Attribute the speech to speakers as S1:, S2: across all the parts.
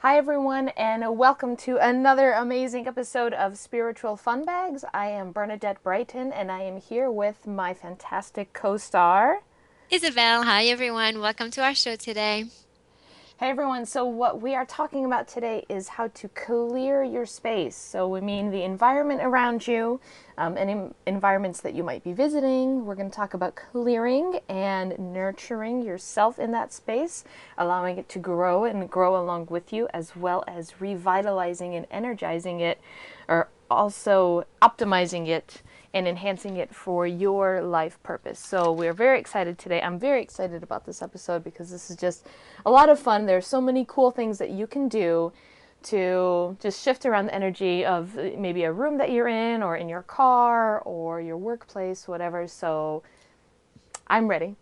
S1: Hi, everyone, and welcome to another amazing episode of Spiritual Funbags. I am Bernadette Brighton, and I am here with my fantastic co-star.
S2: Isabel, hi everyone. Welcome to our show today.
S1: Hey, everyone. So, what we are talking about today is how to clear your space. So, we mean the environment around you, any environments that you might be visiting. We're going to talk about clearing and nurturing yourself in that space, allowing it to grow and grow along with you, as well as revitalizing and energizing it, or also optimizing it and enhancing it for your life purpose. So we're very excited today. I'm very excited about this episode because this is just a lot of fun. There's so many cool things that you can do to just shift around the energy of maybe a room that you're in or in your car or your workplace, whatever. So I'm ready.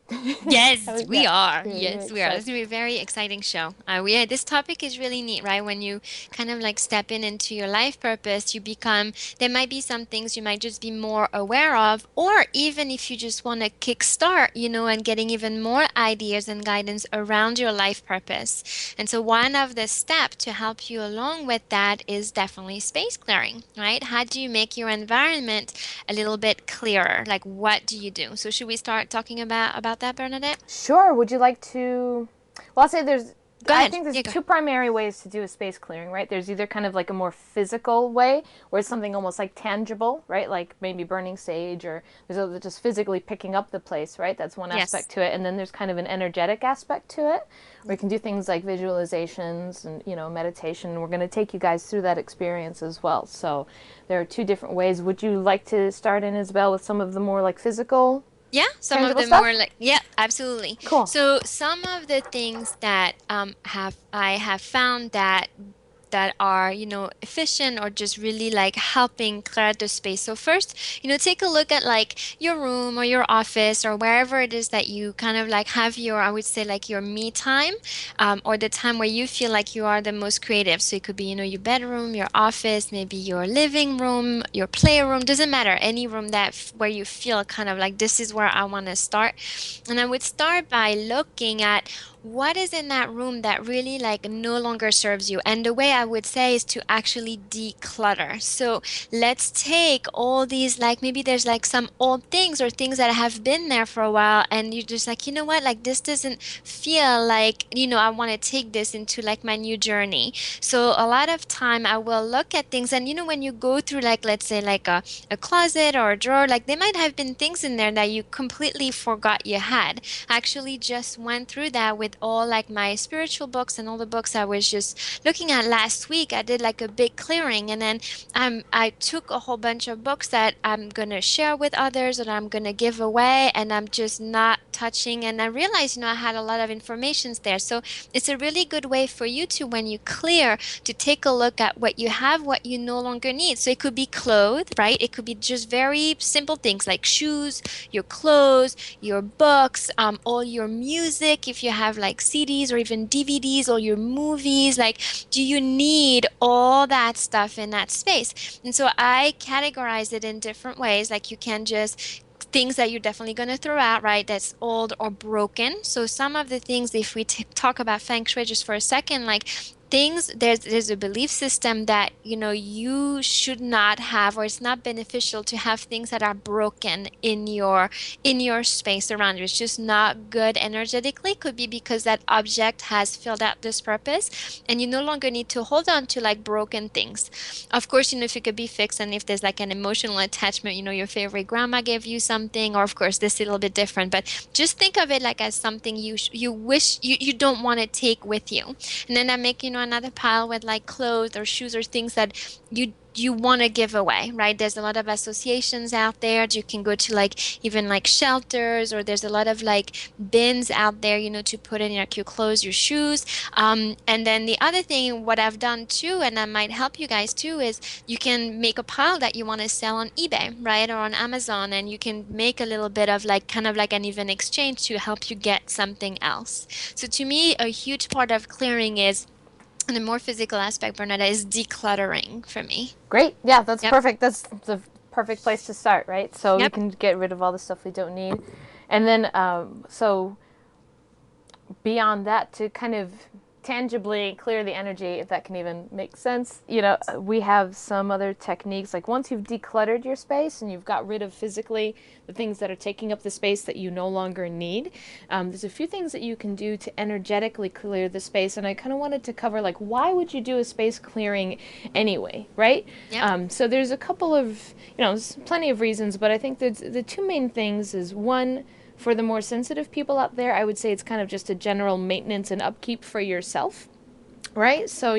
S2: Yes, we
S1: Yeah,
S2: are.
S1: very
S2: Yes, we are.
S1: excited.
S2: This is gonna be a very exciting show. This topic is really neat, right? When you kind of like step in into your life purpose, you become, there might be some things you might just be more aware of, or even if you just want to kickstart, and getting even more ideas and guidance around your life purpose. And so one of the steps to help you along with that is definitely space clearing, right? How do you make your environment a little bit clearer? Like what do you do? So should we start talking about that, Bernadette?
S1: Sure. Would you like to? Well, I'll say there's.
S2: Go
S1: I
S2: ahead.
S1: think there's
S2: Yeah, go
S1: two
S2: ahead.
S1: primary ways to do a space clearing, right? There's either kind of like a more physical way, where it's something almost like tangible, right? Like maybe burning sage, or just physically picking up the place, right? That's one
S2: Yes.
S1: aspect to it, and then there's kind of an energetic aspect to it, where you can
S2: Mhm.
S1: do things like visualizations and meditation. We're going to take you guys through that experience as well. So there are two different ways. Would you like to start in, Isabel, with some of the more like physical,
S2: Yeah, some of
S1: tangible
S2: the more
S1: stuff?
S2: like, yeah, absolutely.
S1: Cool.
S2: So some of the things that have I have found that are, efficient or just really like helping clear out the space. So first, take a look at like your room or your office or wherever it is that you kind of like have your, I would say like your me time, or the time where you feel like you are the most creative. So it could be, your bedroom, your office, maybe your living room, your playroom, doesn't matter, any room where you feel kind of like this is where I want to start. And I would start by looking at what is in that room that really like no longer serves you. And the way I would say is to actually declutter. So let's take all these, like maybe there's like some old things or things that have been there for a while, and you're just like, you know what, like this doesn't feel like, I want to take this into like my new journey. So a lot of time I will look at things, and when you go through like, let's say like a closet or a drawer, like there might have been things in there that you completely forgot you had. I actually just went through that with all like my spiritual books and all the books I was just looking at last week. I did like a big clearing, and then I took a whole bunch of books that I'm gonna share with others or I'm gonna give away, and I'm just not touching. And I realized, I had a lot of informations there. So it's a really good way for you to, when you clear, to take a look at what you have, what you no longer need. So it could be clothes, right? It could be just very simple things like shoes, your clothes, your books, all your music, if you have like CDs or even DVDs, or your movies. Like, do you need all that stuff in that space? And so I categorize it in different ways. Like, you can just things that you're definitely going to throw out, right? That's old or broken. So some of the things, if we talk about feng shui just for a second, like things, there's a belief system that you should not have, or it's not beneficial to have things that are broken in your space around you. It's just not good energetically. Could be because that object has filled out this purpose, and you no longer need to hold on to like broken things. Of course, if it could be fixed, and if there's like an emotional attachment, your favorite grandma gave you something, or of course this is a little bit different, but just think of it like as something you wish you don't want to take with you. And then I make, another pile with like clothes or shoes or things that you want to give away, right? There's a lot of associations out there. You can go to like even like shelters, or there's a lot of like bins out there, to put in like your clothes, your shoes. And then the other thing, what I've done too, and that might help you guys too, is you can make a pile that you want to sell on eBay, right? Or on Amazon, and you can make a little bit of like kind of like an even exchange to help you get something else. So to me, a huge part of clearing is, and the more physical aspect, Bernetta, is decluttering for me.
S1: Great. Yeah, that's
S2: Yep.
S1: perfect. That's the perfect place to start, right? So we
S2: Yep.
S1: can get rid of all the stuff we don't need. And then, so beyond that, to kind of tangibly clear the energy, if that can even make sense. We have some other techniques. Like once you've decluttered your space and you've got rid of physically the things that are taking up the space that you no longer need, there's a few things that you can do to energetically clear the space. And I kind of wanted to cover, like, why would you do a space clearing anyway, right?
S2: Yep.
S1: So there's a couple of, there's plenty of reasons, but I think the two main things is one, for the more sensitive people out there, I would say it's kind of just a general maintenance and upkeep for yourself, right? So,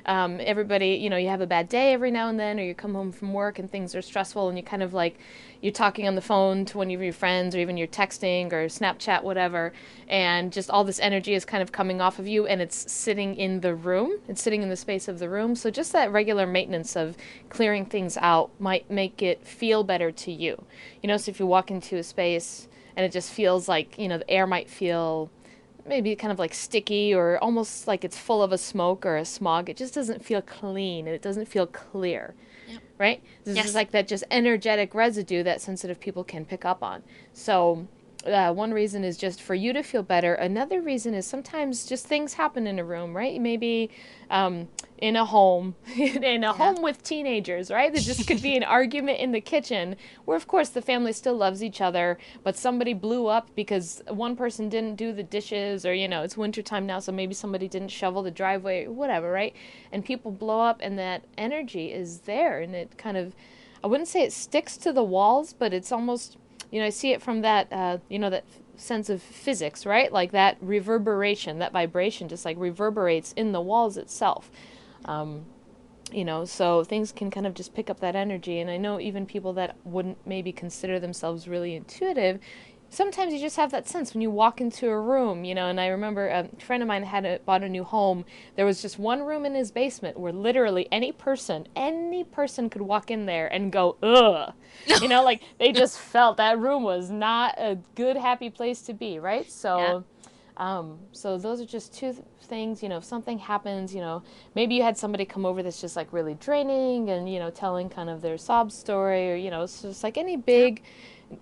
S1: everybody, you have a bad day every now and then, or you come home from work and things are stressful, and you kind of like, you're talking on the phone to one of your friends, or even you're texting or Snapchat, whatever, and just all this energy is kind of coming off of you, and it's sitting in the room, it's sitting in the space of the room. So just that regular maintenance of clearing things out might make it feel better to you. So if you walk into a space and it just feels like, the air might feel maybe kind of like sticky or almost like it's full of a smoke or a smog. It just doesn't feel clean and it doesn't feel clear,
S2: Yep.
S1: right? This is
S2: Yes.
S1: like that just energetic residue that sensitive people can pick up on. So, one reason is just for you to feel better. Another reason is sometimes just things happen in a room, right? Maybe in a home, in a
S2: Yeah.
S1: home with teenagers, right? There just could be an argument in the kitchen where, of course, the family still loves each other, but somebody blew up because one person didn't do the dishes, or, it's wintertime now, so maybe somebody didn't shovel the driveway, or whatever, right? And people blow up, and that energy is there, and it kind of, I wouldn't say it sticks to the walls, but it's almost, I see it from that, that sense of physics, right? Like that reverberation, that vibration just like reverberates in the walls itself. Um, so things can kind of just pick up that energy. And I know even people that wouldn't maybe consider themselves really intuitive, sometimes you just have that sense when you walk into a room, and I remember a friend of mine bought a new home. There was just one room in his basement where literally any person could walk in there and go, ugh. Like they just felt that room was not a good, happy place to be, right?
S2: Yeah.
S1: So those are just two things. If something happens, maybe you had somebody come over that's just like really draining and telling kind of their sob story, or it's just like any
S2: Yep.
S1: big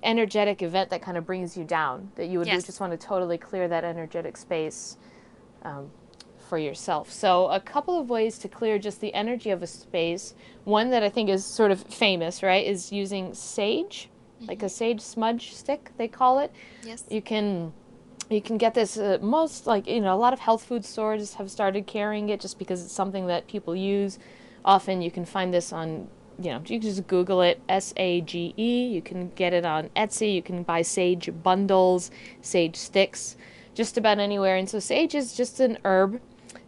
S1: energetic event that kind of brings you down, that you would
S2: Yes.
S1: just want to totally clear that energetic space um, for yourself. So a couple of ways to clear just the energy of a space. One that I think is sort of famous, right, is using sage, like
S2: Hmm.
S1: a sage smudge stick, they call it.
S2: Yes.
S1: You can get this, most, like, a lot of health food stores have started carrying it just because it's something that people use often. You can find this on, you can just Google it, Sage. You can get it on Etsy. You can buy sage bundles, sage sticks, just about anywhere. And so sage is just an herb,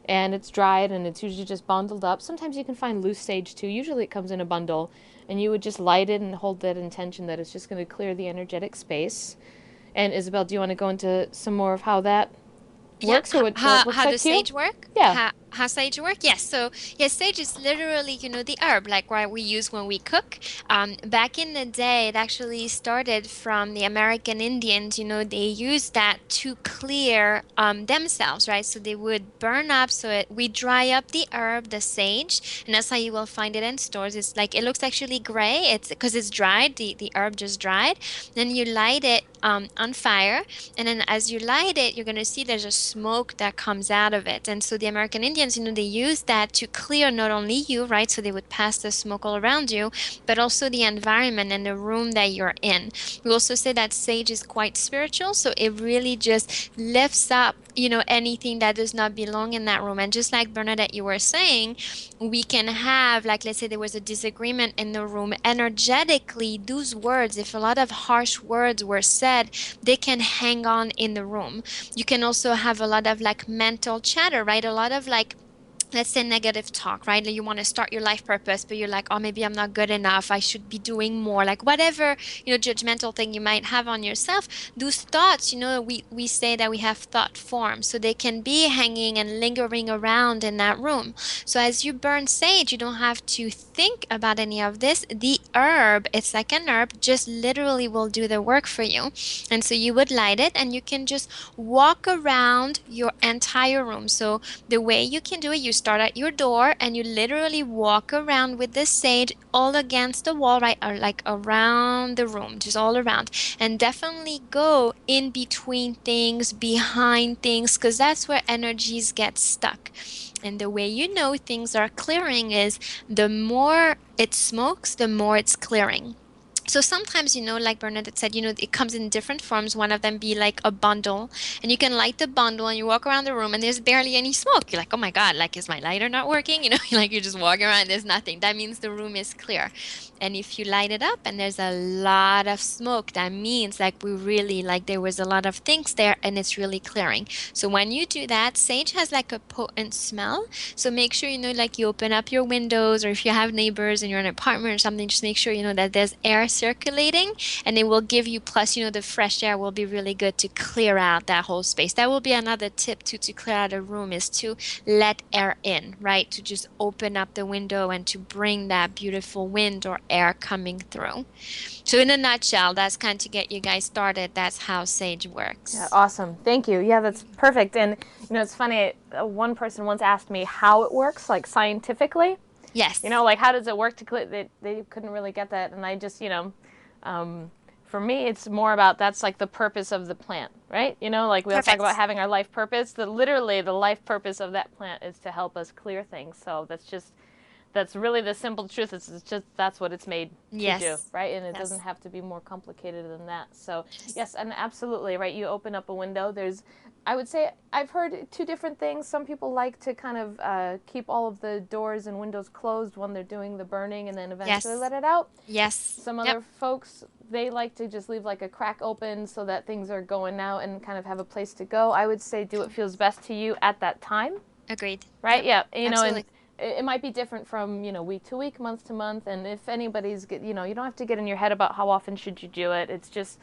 S1: and it's dried, and it's usually just bundled up. Sometimes you can find loose sage too. Usually it comes in a bundle, and you would just light it and hold that intention that it's just going to clear the energetic space. And Isabel, do you want to go into some more of how that
S2: Yeah,
S1: works, or what
S2: how
S1: that looks
S2: how
S1: like
S2: does
S1: to you?
S2: sage work?
S1: Yeah.
S2: How sage work? Yes. So yes, sage is literally, the herb like what we use when we cook. Back in the day, it actually started from the American Indians. They used that to clear themselves, right? So they would burn up. So we dry up the herb, the sage, and that's how you will find it in stores. It's like it looks actually gray. It's because it's dried. The herb just dried. Then you light it on fire, and then as you light it, you're going to see there's a smoke that comes out of it. And so the American Indians, they use that to clear not only you, right? So they would pass the smoke all around you, but also the environment and the room that you're in. We also say that sage is quite spiritual. So it really just lifts up, anything that does not belong in that room. And just like Bernadette, you were saying, we can have, like, let's say there was a disagreement in the room, energetically, those words, if a lot of harsh words were said, they can hang on in the room. You can also have a lot of like mental chatter, right? A lot of like, let's say negative talk, right? Like you want to start your life purpose, but you're like, oh, maybe I'm not good enough. I should be doing more. Like whatever, judgmental thing you might have on yourself. Those thoughts, we say that we have thought forms. So they can be hanging and lingering around in that room. So as you burn sage, you don't have to think about any of this. The herb, it's like an herb, just literally will do the work for you. And so you would light it and you can just walk around your entire room. So the way you can do it, you start at your door and you literally walk around with the sage all against the wall, right? Or like around the room, just all around. And definitely go in between things, behind things, because that's where energies get stuck. And the way you know things are clearing is the more it smokes, the more it's clearing. So sometimes, like Bernadette said, it comes in different forms. One of them be like a bundle, and you can light the bundle and you walk around the room and there's barely any smoke. You're like, oh my God, like, is my lighter not working? Like you're just walking around, there's nothing. That means the room is clear. And if you light it up and there's a lot of smoke, that means like there was a lot of things there and it's really clearing. So when you do that, sage has like a potent smell. So make sure, like you open up your windows, or if you have neighbors and you're in an apartment or something, just make sure, that there's air circulating, and it will give you, plus, the fresh air will be really good to clear out that whole space. That will be another tip too, to clear out a room, is to let air in, right? To just open up the window and to bring that beautiful wind or air coming through. So in a nutshell, that's kind of to get you guys started. That's how sage
S1: Yeah,
S2: works.
S1: awesome. Thank you. Yeah, that's perfect. And it's funny. One person once asked me how it works, like scientifically.
S2: Yes.
S1: Like how does it work to clear? They couldn't really get that, and I just, for me, it's more about that's like the purpose of the plant, right? Like we all talk about
S2: Perfect.
S1: having our life purpose. Literally the life purpose of that plant is to help us clear things. So that's really the simple truth. It's just that's what it's made to do,
S2: Yes.
S1: right? And it doesn't
S2: Yes.
S1: have to be more complicated than that. So
S2: Yes.
S1: yes, and absolutely, right? You open up a window. I would say I've heard two different things. Some people like to kind of keep all of the doors and windows closed when they're doing the burning, and then eventually
S2: Yes.
S1: let it out.
S2: Yes.
S1: Some
S2: Yep.
S1: other folks, they like to just leave like a crack open so that things are going out and kind of have a place to go. I would say do what feels best to you at that time.
S2: Agreed.
S1: Right?
S2: Yep.
S1: Yeah. And
S2: Absolutely.
S1: it might be different from, week to week, month to month. And if anybody's, you don't have to get in your head about how often should you do it. It's just,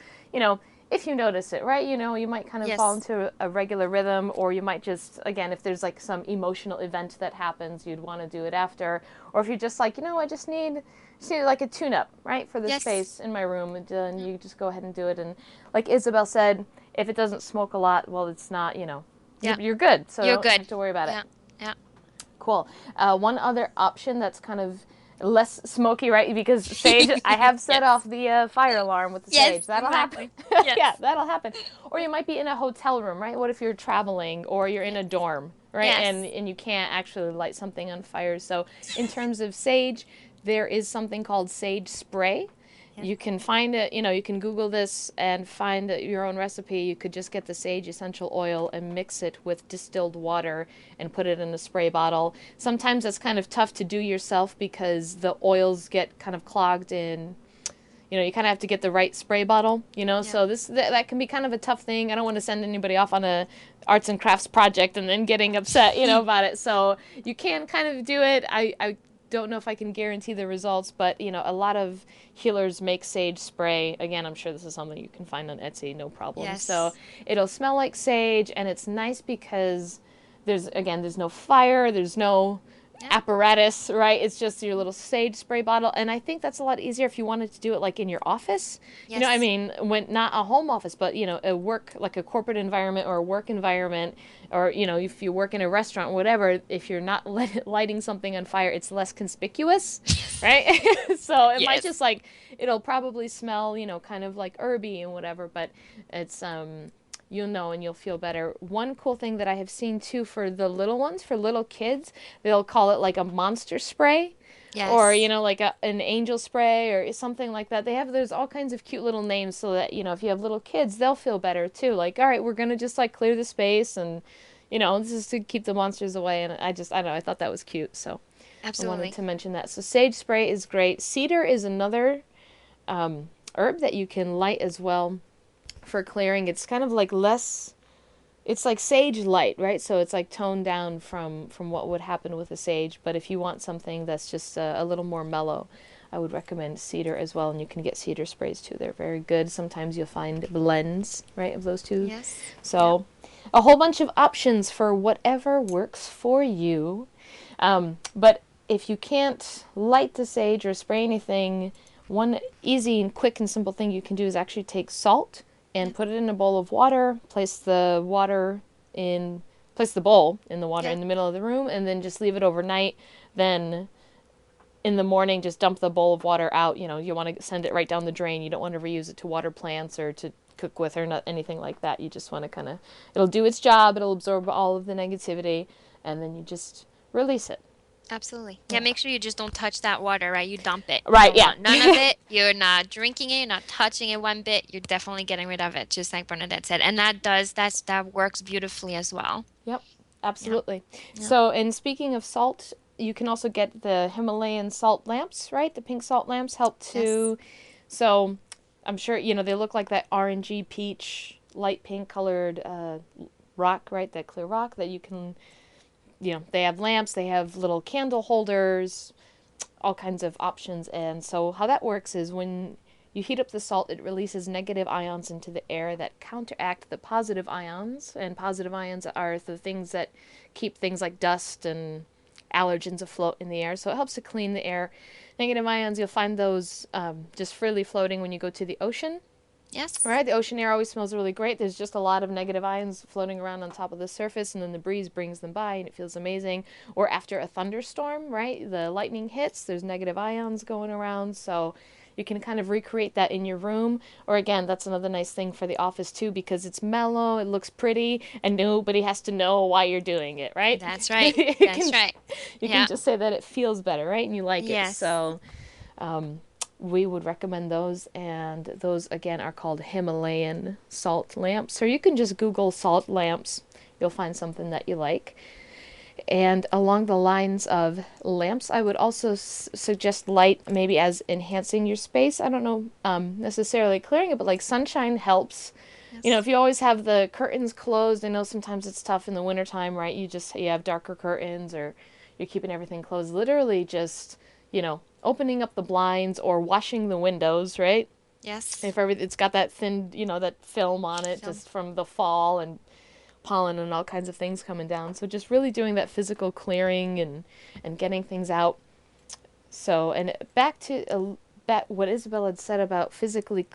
S1: if you notice it, right? You might kind of fall
S2: Yes.
S1: into a regular rhythm, or you might just, again, if there's like some emotional event that happens, you'd want to do it after. Or if you're just like, I just need like a tune-up, right, for the
S2: Yes.
S1: space in my room, and
S2: Mm.
S1: you just go ahead and do it. And like Isabel said, if it doesn't smoke a lot, well, it's not,
S2: Yeah.
S1: you're good, so
S2: You're
S1: don't
S2: good.
S1: have to worry about it.
S2: Yeah. Yeah.
S1: Cool. One other option that's kind of less smoky, right? Because sage, I have set off
S2: Yes.
S1: the fire alarm with the
S2: Yes.
S1: sage. That'll happen.
S2: Exactly. Yes.
S1: Yeah, that'll happen. Or you might be in a hotel room, right? What if you're traveling or you're in a
S2: Yes.
S1: dorm, right? And
S2: Yes.
S1: and you can't actually light something on fire. So in terms of sage, there is something called sage spray.
S2: Yes.
S1: You can find it, you can Google this and find your own recipe. You could just get the sage essential oil and mix it with distilled water and put it in a spray bottle. Sometimes it's kind of tough to do yourself because the oils get kind of clogged in. You kind of have to get the right spray bottle,
S2: Yeah.
S1: so that can be kind of a tough thing. I don't want to send anybody off on a arts and crafts project and then getting upset, about it. So you can kind of do it. I don't know if I can guarantee the results, but a lot of healers make sage spray. Again, I'm sure this is something you can find on Etsy, no problem. So
S2: Yes.
S1: it'll smell like sage, and it's nice because there's no fire, there's no
S2: Yeah.
S1: apparatus, right? It's just your little sage spray bottle. And I think that's a lot easier if you wanted to do it like in your office. I
S2: Yes.
S1: mean, when not a home office, but a work, like a corporate environment or a work environment, or if you work in a restaurant or whatever, if you're not lighting something on fire, it's less conspicuous, right? So it might
S2: Yes.
S1: just like it'll probably smell, kind of like herby and whatever, but it's you'll know and you'll feel better. One cool thing that I have seen too for the little ones, for little kids, they'll call it like a monster spray, or
S2: Yes.
S1: like an angel spray or something like that. There's all kinds of cute little names so that if you have little kids, they'll feel better too. Like, all right, we're gonna just like clear the space, and this is to keep the monsters away. And I don't know, I thought that was cute, so I wanted
S2: Absolutely.
S1: to mention that. So sage spray is great. Cedar is another herb that you can light as well for clearing. It's kind of like less, it's like sage light, right? So it's like toned down from what would happen with a sage. But if you want something that's just a little more mellow, I would recommend cedar as well. And you can get cedar sprays too. They're very good. Sometimes you'll find blends, right, of those two.
S2: Yes. Yep.
S1: So a whole bunch of options for whatever works for you. But if you can't light the sage or spray anything, one easy and quick and simple thing you can do is actually take salt and
S2: Yep.
S1: put it in a bowl of water, place the water in place the bowl in the water
S2: Yeah.
S1: in the middle of the room, and then just leave it overnight. Then in the morning, just dump the bowl of water out. You know, you want to send it right down the drain. You don't want to reuse it to water plants or to cook with or not anything like that. You just want to kind of, it'll do its job. It'll absorb all of the negativity, and then you just release it.
S2: Absolutely. Yeah,
S1: Yeah.
S2: make sure you just don't touch that water, right? You dump it. You
S1: Right.
S2: don't
S1: Yeah.
S2: want none of it. You're not drinking it, you're not touching it one bit. You're definitely getting rid of it, just like Bernadette said. And that works beautifully as well.
S1: Yep.
S2: Yeah.
S1: Absolutely.
S2: Yeah.
S1: So, and speaking of salt, you can also get the Himalayan salt lamps, right? The pink salt lamps help
S2: Yes.
S1: to. So, I'm sure they look like that orangey peach, light pink colored rock, right? That clear rock that you can. They have lamps, they have little candle holders, all kinds of options. And so, how that works is when you heat up the salt, it releases negative ions into the air that counteract the positive ions. And positive ions are the things that keep things like dust and allergens afloat in the air. So, it helps to clean the air. Negative ions, you'll find those just freely floating when you go to the ocean.
S2: Yes.
S1: Right, the ocean air always smells really great. There's just a lot of negative ions floating around on top of the surface, and then the breeze brings them by, and it feels amazing. Or after a thunderstorm, right, the lightning hits, there's negative ions going around, so you can kind of recreate that in your room. Or again, that's another nice thing for the office too, because it's mellow, it looks pretty, and nobody has to know why you're doing it, right?
S2: That's right.
S1: you
S2: That's
S1: can
S2: right.
S1: you can
S2: Yeah.
S1: just say that it feels better, right, and you like it.
S2: Yes.
S1: So we would recommend those, and those again are called Himalayan salt lamps, or you can just Google salt lamps. You'll find something that you like. And along the lines of lamps, I would also suggest light maybe as enhancing your space. I don't know necessarily clearing it, but like sunshine helps.
S2: Yes.
S1: If you always have the curtains closed, I know sometimes it's tough in the wintertime, right? You have darker curtains, or you're keeping everything closed. Literally just, opening up the blinds or washing the windows, right?
S2: Yes.
S1: If it's got that thin, that film on it
S2: Film.
S1: just from the fall and pollen and all kinds of things coming down. So just really doing that physical clearing and getting things out. So, and back to what Isabel had said about physically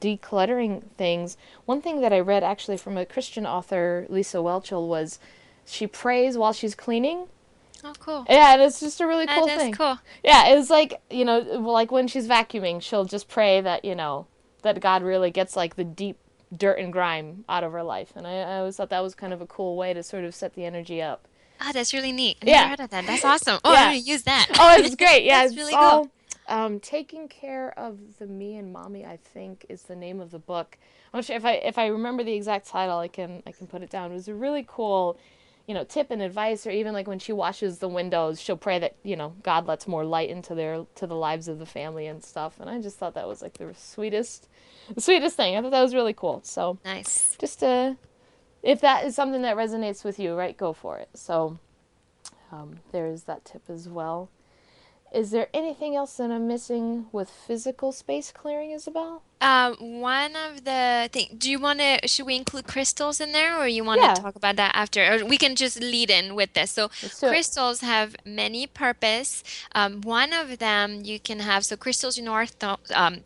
S1: decluttering things. One thing that I read actually from a Christian author, Lisa Welchel, was she prays while she's cleaning.
S2: Oh, cool.
S1: Yeah, and it's just a really
S2: That
S1: cool
S2: is
S1: thing.
S2: cool.
S1: Yeah, it was like, like when she's vacuuming, she'll just pray that, that God really gets like the deep dirt and grime out of her life. And I always thought that was kind of a cool way to sort of set the energy up.
S2: Ah, that's really neat. I never
S1: Yeah.
S2: heard of that. That's awesome. Oh, I'm
S1: Yeah.
S2: gonna use that.
S1: Oh, it's great. Yeah,
S2: That's
S1: it's
S2: really cool.
S1: all taking care of the me and mommy, I think, is the name of the book. I'm not sure if I remember the exact title, I can put it down. It was a really cool, tip and advice. Or even like when she washes the windows, she'll pray that God lets more light into the lives of the family and stuff. And I just thought that was like the sweetest thing. I thought that was really cool. So
S2: Nice.
S1: just if that is something that resonates with you, right, go for it. So there's that tip as well. Is there anything else that I'm missing with physical space clearing, Isabel?
S2: One of the thing, should we include crystals in there, or you want to
S1: Yeah,
S2: talk about that after? Or we can just lead in with this. So
S1: let's do it.
S2: crystals have many purpose. One of them you can have, so crystals, are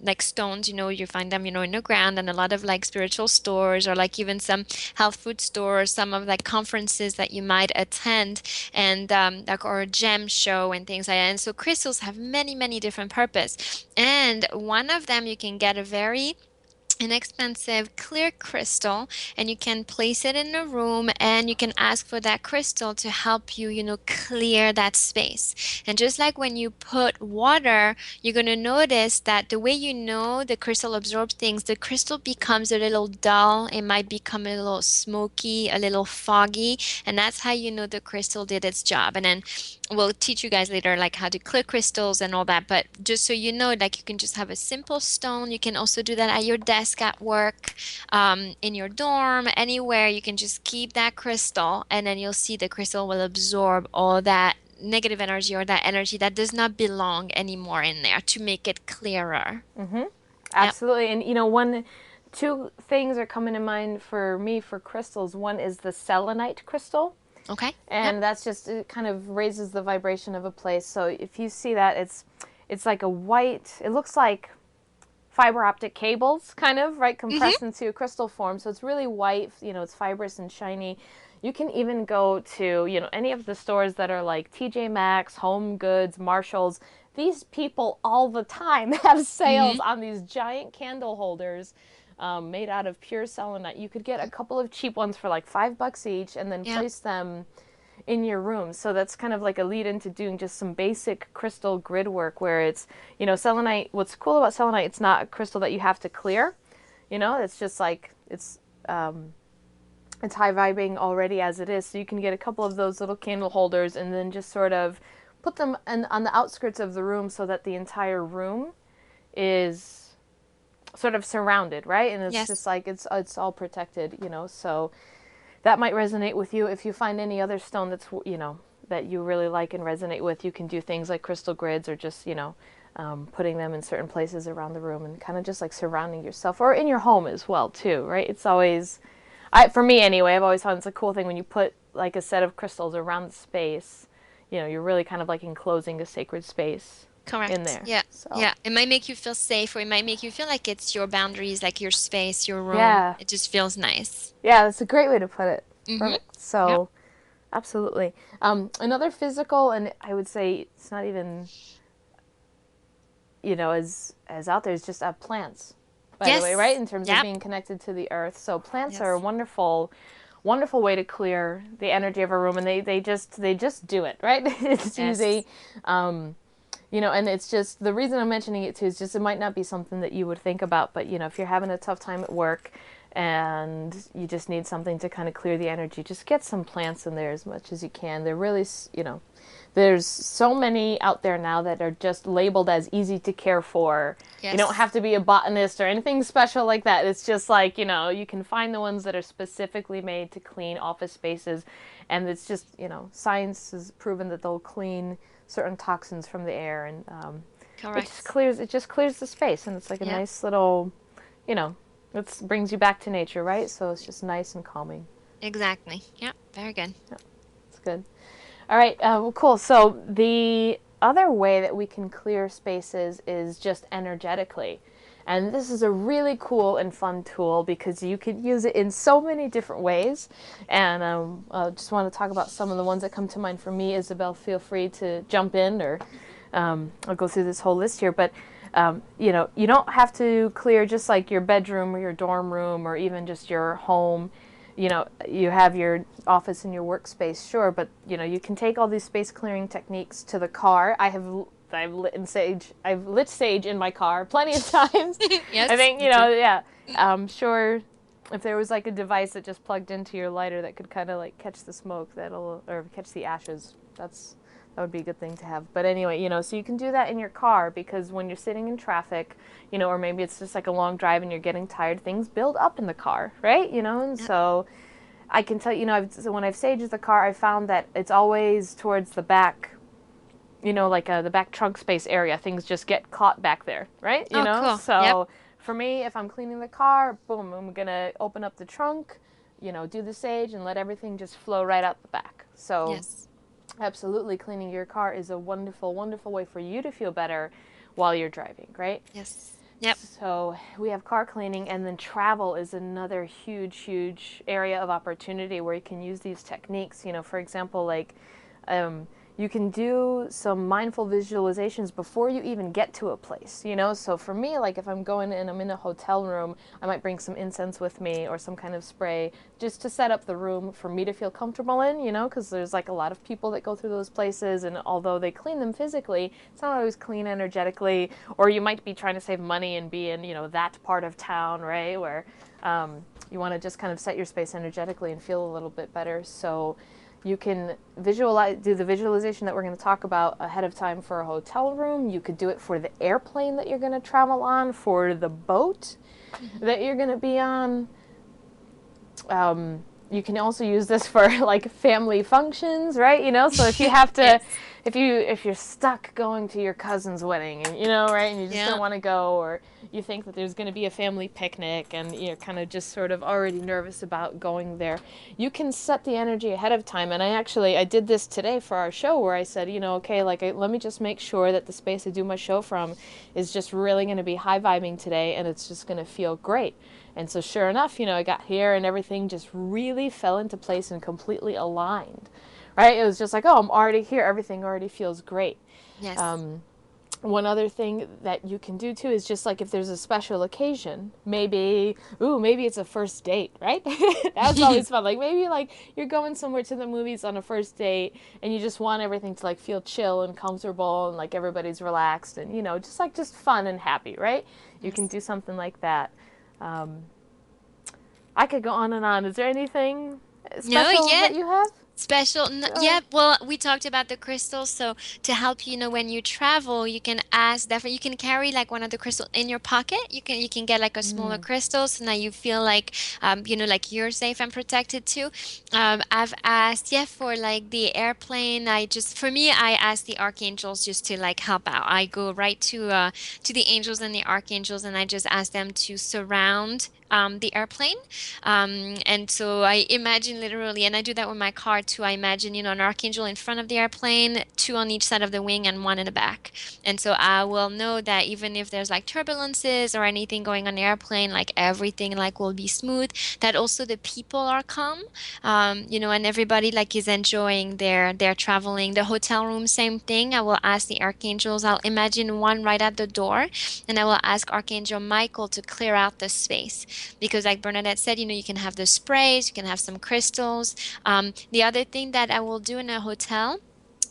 S2: like stones, you find them, in the ground, and a lot of like spiritual stores, or like even some health food stores, some of like conferences that you might attend, and like, or a gem show and things like that. And so crystals have many, many different purpose. And one of them you can get a very inexpensive clear crystal, and you can place it in a room, and you can ask for that crystal to help you, clear that space. And just like when you put water, you're going to notice that the way the crystal absorbs things, the crystal becomes a little dull. It might become a little smoky, a little foggy, and that's how the crystal did its job. And then we'll teach you guys later like how to clear crystals and all that, but just so you know, like, you can just have a simple stone. You can also do that at your desk at work, in your dorm, anywhere. You can just keep that crystal, and then you'll see the crystal will absorb all that negative energy, or that energy that does not belong anymore in there, to make it clearer. Yep.
S1: Absolutely. And two things are coming to mind for me for crystals. One is the selenite crystal.
S2: Okay. Yep.
S1: And that's just, it kind of raises the vibration of a place. So if you see that, it's like a white, it looks like fiber optic cables, kind of, right, compressed into crystal form. So it's really white, it's fibrous and shiny. You can even go to, any of the stores that are like TJ Maxx, Home Goods, Marshalls. These people all the time have sales
S2: Mm-hmm.
S1: on these giant candle holders made out of pure selenite. You could get a couple of cheap ones for like $5 each and then
S2: Yeah.
S1: place them in your room. So that's kind of like a lead into doing just some basic crystal grid work where it's, selenite. What's cool about selenite, it's not a crystal that you have to clear. It's just like, it's high vibing already as it is. So you can get a couple of those little candle holders and then just sort of put them on the outskirts of the room so that the entire room is sort of surrounded, right? And it's just
S2: Yes.
S1: like it's all protected, So that might resonate with you. If you find any other stone that's, that you really like and resonate with, you can do things like crystal grids or just, putting them in certain places around the room and kind of just like surrounding yourself or in your home as well too, right? It's always, for me anyway, I've always found it's a cool thing when you put like a set of crystals around the space. You're really kind of like enclosing a sacred space in
S2: Correct.
S1: there.
S2: Yeah.
S1: So
S2: Yeah. It might make you feel safe, or it might make you feel like it's your boundaries, like your space, your room.
S1: yeah,
S2: It just feels nice.
S1: yeah, that's a great way to put it.
S2: Mm-hmm.
S1: Perfect.
S2: Yep.
S1: So absolutely. Another physical, and I would say it's not even, as out there, is just plants. By the way, right?
S2: Yes.
S1: In terms of
S2: Yep.
S1: being connected to the earth, so plants are a
S2: Yes.
S1: wonderful way to clear the energy of a room, and they just do it, right? It's
S2: Yes.
S1: easy. And it's just the reason I'm mentioning it too is just it might not be something that you would think about, but if you're having a tough time at work and you just need something to kind of clear the energy, just get some plants in there as much as you can. They're really, there's so many out there now that are just labeled as easy to care for. You don't
S2: Yes.
S1: have to be a botanist or anything special like that. It's just like, you can find the ones that are specifically made to clean office spaces. And it's just, science has proven that they'll clean certain toxins from the air, and
S2: Correct.
S1: it just clears the space, and it's like a
S2: Yep.
S1: nice little, you know, it brings you back to nature, right? So it's just nice and calming.
S2: Exactly. Yep. Very good.
S1: It's good. All right, well, cool. So the other way that we can clear spaces is just energetically. And this is a really cool and fun tool because you could use it in so many different ways. And I just want to talk about some of the ones that come to mind for me. Isabel, feel free to jump in, or I'll go through this whole list here. But you don't have to clear just like your bedroom or your dorm room or even just your home. You have your office and your workspace, sure, but you can take all these space clearing techniques to the car. I've lit sage in my car plenty of times. I
S2: Yes.
S1: think,
S2: Me too.
S1: yeah. I'm sure if there was like a device that just plugged into your lighter that could kind of like catch the smoke, or catch the ashes, that would be a good thing to have. But anyway, so you can do that in your car because when you're sitting in traffic, or maybe it's just like a long drive and you're getting tired, things build up in the car, right? And
S2: Yep.
S1: so I can tell so when I've saged the car, I found that it's always towards the back, like the back trunk space area. Things just get caught back there, right?
S2: Oh, cool. Yep.
S1: So for me, if I'm cleaning the car, boom, I'm gonna open up the trunk, do the sage and let everything just flow right out the back. So
S2: Yes.
S1: absolutely, cleaning your car is a wonderful, wonderful way for you to feel better while you're driving, right?
S2: Yes. Yep.
S1: So we have car cleaning, and then travel is another huge, huge area of opportunity where you can use these techniques. For example, like you can do some mindful visualizations before you even get to a place. So for me, like if I'm going and I'm in a hotel room, I might bring some incense with me or some kind of spray just to set up the room for me to feel comfortable in, because there's like a lot of people that go through those places, and although they clean them physically, it's not always clean energetically. Or you might be trying to save money and be in, that part of town, right, where you want to just kind of set your space energetically and feel a little bit better. So you can do the visualization that we're going to talk about ahead of time for a hotel room. You could do it for the airplane that you're going to travel on, for the boat
S2: Hmm.
S1: that you're going to be on. You can also use this for like family functions, right? So if you have to,
S2: Yes.
S1: if you're stuck going to your cousin's wedding, and right, and you just don't
S2: Yeah.
S1: want to go, or you think that there's going to be a family picnic, and you're kind of just sort of already nervous about going there, you can set the energy ahead of time. And I did this today for our show, where I said, okay, like let me just make sure that the space I do my show from is just really going to be high vibing today, and it's just going to feel great. And so sure enough, I got here and everything just really fell into place and completely aligned, right? It was just like, oh, I'm already here. Everything already feels great.
S2: Yes.
S1: One other thing that you can do too is just like if there's a special occasion, maybe it's a first date, right? That's always fun. Like maybe like you're going somewhere to the movies on a first date and you just want everything to like feel chill and comfortable and like everybody's relaxed and just fun and happy, right? You can
S2: Yes.
S1: do something like that. Um, I could go on and on. Is there anything
S2: No,
S1: special
S2: yeah.
S1: that you have?
S2: Special,
S1: Uh,
S2: yeah. Well, we talked about the crystals, so to help you know when you travel, you can ask definitely. You can carry like one of the crystals in your pocket. You can get like a smaller crystal, so now you feel like like you're safe and protected too. I've asked, yeah, for like the airplane. For me, I ask the archangels just to like help out. I go right to the angels and the archangels, and I just ask them to surround the airplane. And so I imagine literally, and I do that with my car too. I imagine, an archangel in front of the airplane, two on each side of the wing, and one in the back. And so I will know that even if there's like turbulences or anything going on the airplane, like everything like will be smooth. That also the people are calm, and everybody like is enjoying their traveling. The hotel room, same thing. I will ask the archangels. I'll imagine one right at the door, and I will ask Archangel Michael to clear out the space because like Bernadette said, you can have the sprays, you can have some crystals. The other thing that I will do in a hotel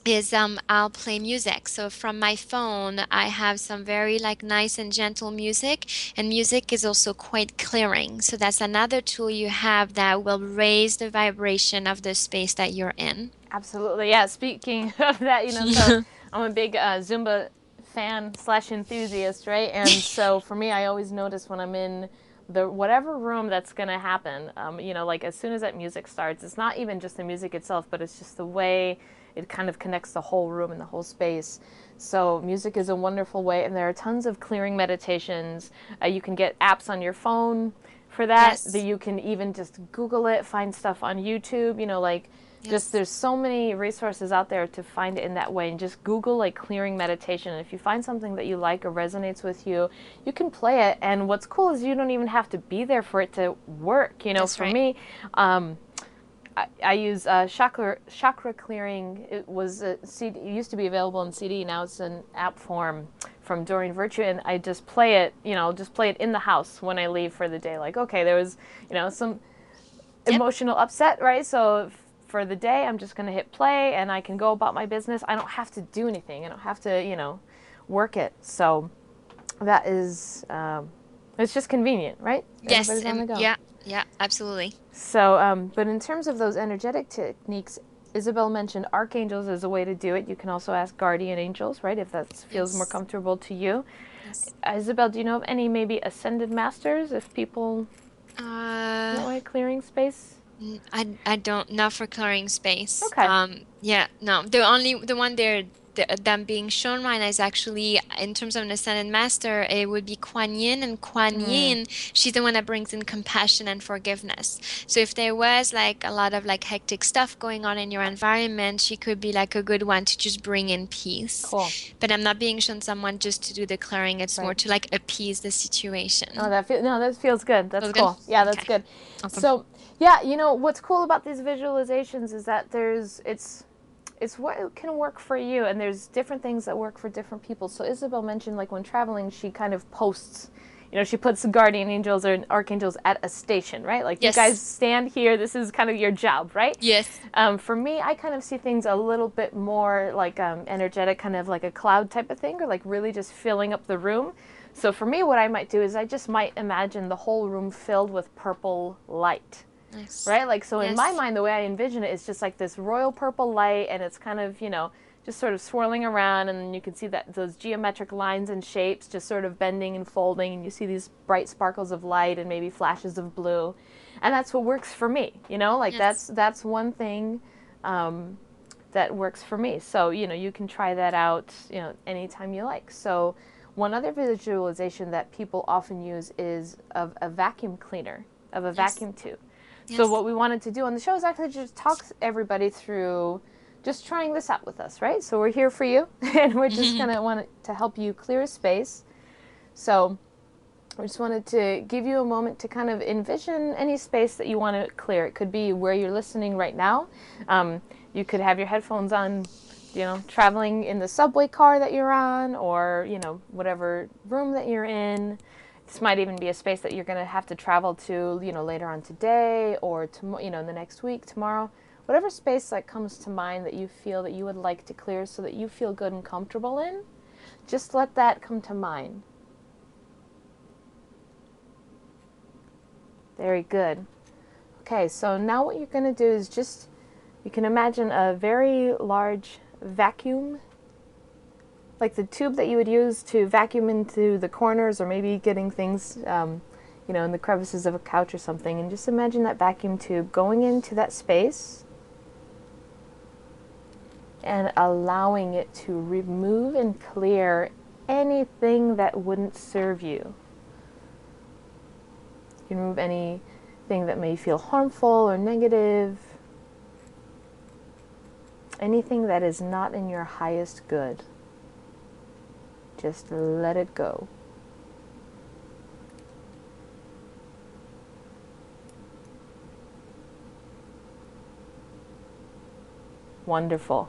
S2: is I'll play music. So from my phone, I have some very like nice and gentle music, and music is also quite clearing. So that's another tool you have that will raise the vibration of the space that you're in.
S1: Absolutely, yeah. Speaking of that, so I'm a big Zumba fan slash enthusiast, right? And so for me, I always notice when I'm in the whatever room that's gonna happen, like as soon as that music starts, it's not even just the music itself, but it's just the way it kind of connects the whole room and the whole space. So music is a wonderful way, and there are tons of clearing meditations. You can get apps on your phone for that. That
S2: Yes.
S1: you can even just Google it, find stuff on YouTube. Like just
S2: Yes.
S1: there's so many resources out there to find it in that way, and just Google like clearing meditation. And if you find something that you like or resonates with you, you can play it. And what's cool is you don't even have to be there for it to work.
S2: That's
S1: For
S2: right.
S1: me, I use chakra clearing. It was a CD, it used to be available in CD. Now it's an app form from Doreen Virtue, and I just play it. Just play it in the house when I leave for the day. Like, okay, there was some
S2: Yep.
S1: emotional upset, right? So for the day, I'm just gonna hit play, and I can go about my business. I don't have to do anything. I don't have to, work it. So that is, it's just convenient, right?
S2: Yes.
S1: Everybody's on the go.
S2: Yeah. Yeah. Absolutely.
S1: So, but in terms of those energetic techniques, Isabel mentioned archangels as a way to do it. You can also ask guardian angels, right, if that feels more
S2: Yes.
S1: comfortable to you.
S2: Yes.
S1: Isabel, do you know of any maybe ascended masters if people
S2: Uh,
S1: that way clearing space?
S2: I don't, not for clearing space.
S1: Okay.
S2: Yeah, no. The one there them being shown right now is actually in terms of an ascended master, it would be Kuan Yin, and Kuan
S1: Mm,
S2: Yin, she's the one that brings in compassion and forgiveness. So if there was like a lot of like hectic stuff going on in your environment, she could be like a good one to just bring in peace.
S1: cool.
S2: But I'm not being shown someone just to do the clearing. It's more
S1: Right.
S2: to like appease the
S1: Oh,
S2: situation.
S1: no, that feels good. That's
S2: Feels good?
S1: cool. Yeah, that's
S2: Okay.
S1: good.
S2: Awesome.
S1: So, yeah, what's cool about these visualizations is that it's what can work for you, and there's different things that work for different people. So Isabel mentioned like when traveling, she kind of posts, she puts guardian angels or archangels at a station, right? Like you guys
S2: Yes.
S1: stand here. This is kind of your job, right?
S2: Yes.
S1: For me, I kind of see things a little bit more like energetic, kind of like a cloud type of thing, or like really just filling up the room. So for me, what I might do is I just might imagine the whole room filled with purple light,
S2: Nice.
S1: right? Like, so in my
S2: Yes.
S1: mind, the way I envision it is just like this royal purple light, and it's kind of, just sort of swirling around, and then you can see that those geometric lines and shapes just sort of bending and folding, and you see these bright sparkles of light and maybe flashes of blue. And that's what works for me, like
S2: Yes.
S1: that's one thing that works for me. So, you can try that out, anytime you like. So, one other visualization that people often use is of a vacuum cleaner, of a
S2: Yes.
S1: vacuum tube. So
S2: Yes.
S1: what we wanted to do on the show is actually just talk everybody through just trying this out with us, right? So we're here for you, and we're just going to want to help you clear a space. So I just wanted to give you a moment to kind of envision any space that you want to clear. It could be where you're listening right now. You could have your headphones on, traveling in the subway car that you're on, or, whatever room that you're in. This might even be a space that you're going to have to travel to, later on today or, in the next week, tomorrow. Whatever space that comes to mind that you feel that you would like to clear so that you feel good and comfortable in, just let that come to mind. Very good. Okay, so now what you're going to do is you can imagine a very large vacuum, like the tube that you would use to vacuum into the corners or maybe getting things, in the crevices of a couch or something. And just imagine that vacuum tube going into that space and allowing it to remove and clear anything that wouldn't serve you. You can remove anything that may feel harmful or negative, anything that is not in your highest good. Just let it go. Wonderful.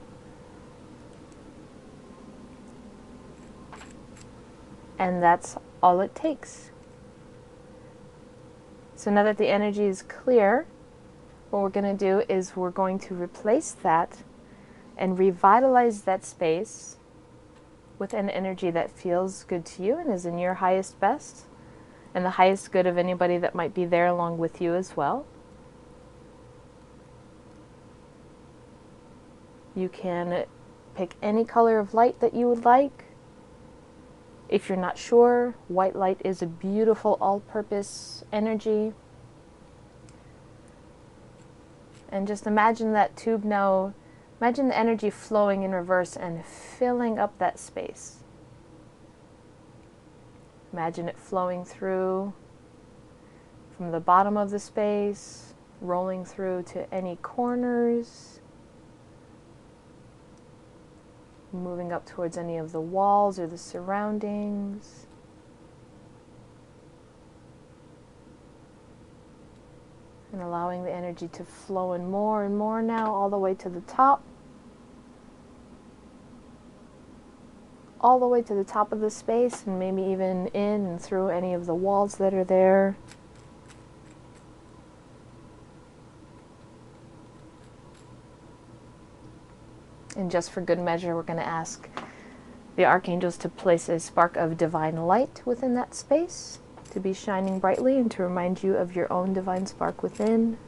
S1: And that's all it takes. So now that the energy is clear, what we're going to do is we're going to replace that and revitalize that space with an energy that feels good to you and is in your highest best and the highest good of anybody that might be there along with you as well. You can pick any color of light that you would like. If you're not sure, white light is a beautiful all-purpose energy. And just imagine that tube now, imagine the energy flowing in reverse and filling up that space. Imagine it flowing through from the bottom of the space, rolling through to any corners, moving up towards any of the walls or the surroundings. And allowing the energy to flow in more and more now, all the way to the top. All the way to the top of the space, and maybe even in and through any of the walls that are there. And just for good measure, we're going to ask the archangels to place a spark of divine light within that space, to be shining brightly and to remind you of your own divine spark within.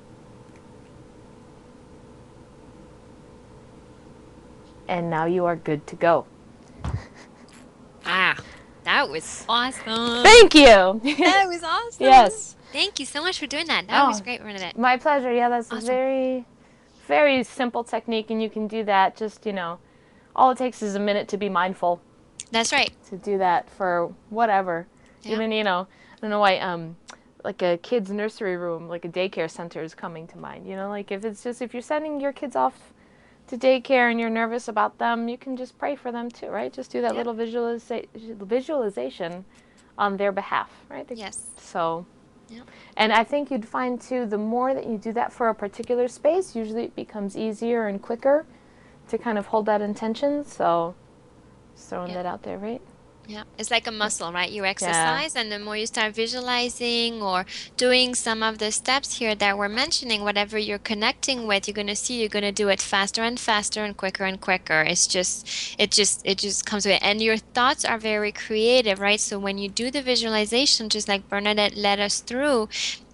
S1: And now you are good to go.
S2: Ah, that was awesome.
S1: Thank you.
S2: That was awesome.
S1: Yes.
S2: Thank you so much for doing that. That was great, Bernadette.
S1: My pleasure. Yeah, that's
S2: Awesome.
S1: a very, very simple technique, and you can do that just, all it takes is a minute to be mindful.
S2: That's right.
S1: To do that for whatever.
S2: Yeah.
S1: Even, I don't know why, like a kid's nursery room, like a daycare center is coming to mind. Like if you're sending your kids off to daycare and you're nervous about them, you can just pray for them too, right? Just do that little visualization on their behalf, right?
S2: Yes.
S1: So,
S2: Yep.
S1: And I think you'd find too, the more that you do that for a particular space, usually it becomes easier and quicker to kind of hold that intention. So, just throwing that out there, right?
S2: Yeah, it's like a muscle, right? You exercise, and the more you start visualizing or doing some of the steps here that we're mentioning, whatever you're connecting with, you're going to see you're going to do it faster and faster and quicker. It just comes with it. And your thoughts are very creative, right? So when you do the visualization, just like Bernadette led us through,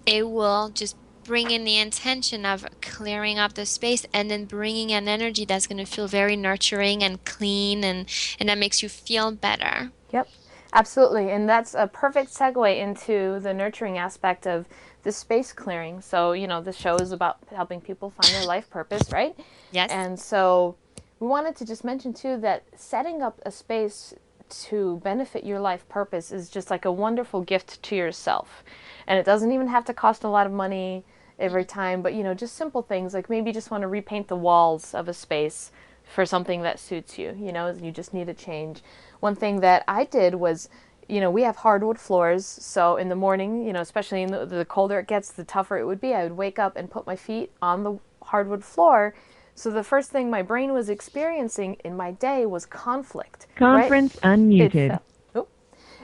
S2: it will just bring in the intention of clearing up the space and then bringing an energy that's going to feel very nurturing and clean, and that makes you feel better.
S1: Yep, absolutely. And that's a perfect segue into the nurturing aspect of the space clearing. So, the show is about helping people find their life purpose, right?
S2: Yes.
S1: And so we wanted to just mention too that setting up a space to benefit your life purpose is just like a wonderful gift to yourself. And it doesn't even have to cost a lot of money every time, but just simple things like maybe you just want to repaint the walls of a space for something that suits you. You just need a change. One thing that I did was, we have hardwood floors. So in the morning, especially in the colder it gets, the tougher it would be. I would wake up and put my feet on the hardwood floor. So the first thing my brain was experiencing in my day was conflict, right?
S3: Conference
S1: It
S3: unmuted.
S1: felt, oh,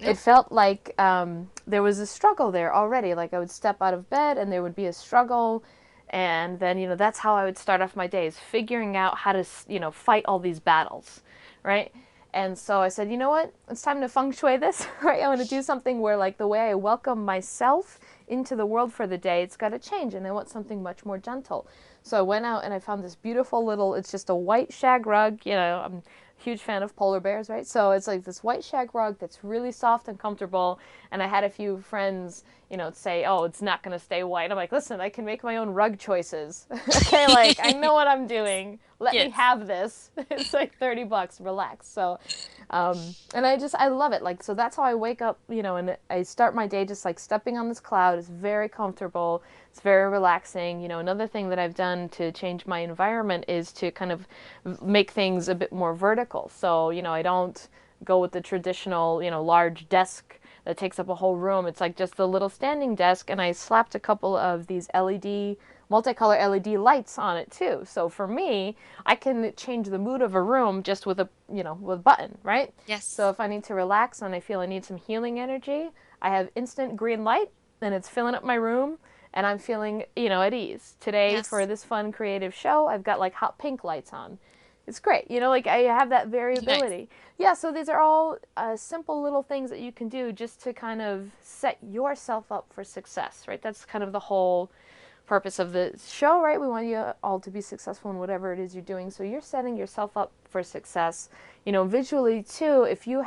S1: it
S2: Nope.
S1: felt like there was a struggle there already. Like I would step out of bed and there would be a struggle. And then, that's how I would start off my days, figuring out how to, fight all these battles, right? And so I said, you know what? It's time to feng shui this, right? I want to do something where, like, the way I welcome myself into the world for the day, it's got to change. And I want something much more gentle. So I went out and I found this beautiful little, it's just a white shag rug. I'm a huge fan of polar bears, right? So it's like this white shag rug that's really soft and comfortable. And I had a few friends, say, oh, it's not going to stay white. I'm like, listen, I can make my own rug choices. Okay, like, I know what I'm doing. Let me
S2: Yes.
S1: have this. It's like $30, relax. So, and I love it. Like, so that's how I wake up, and I start my day just like stepping on this cloud. It's very comfortable. It's very relaxing. Another thing that I've done to change my environment is to kind of make things a bit more vertical. So, I don't go with the traditional, large desk that takes up a whole room. It's like just the little standing desk, and I slapped a couple of these multicolor LED lights on it too. So for me, I can change the mood of a room just with with a button, right? So
S2: Yes.
S1: if I need to relax and I feel I need some healing energy, I have instant green light and it's filling up my room and I'm feeling, at ease. Today for
S2: Yes.
S1: this fun creative show, I've got like hot pink lights on. It's great. Like I have that
S2: Nice.
S1: variability. Yeah, so these are all simple little things that you can do just to kind of set yourself up for success, right? That's kind of the whole purpose of the show, right? We want you all to be successful in whatever it is you're doing. So you're setting yourself up for success, visually too. If you're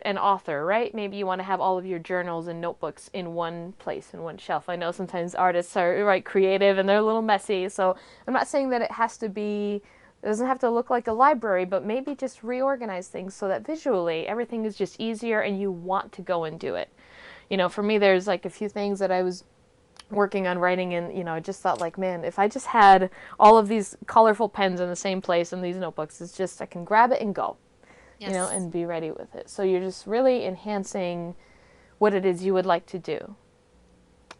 S1: an author, right? Maybe you want to have all of your journals and notebooks in one place, in one shelf. I know sometimes artists are right creative and they're a little messy. So I'm not saying that it doesn't have to look like a library, but maybe just reorganize things so that visually everything is just easier and you want to go and do it. For me, there's like a few things that I was working on writing and I just thought like, man, if I just had all of these colorful pens in the same place in these notebooks, it's just I can grab it and go,
S2: Yes.
S1: and be ready with it. So you're just really enhancing what it is you would like to do.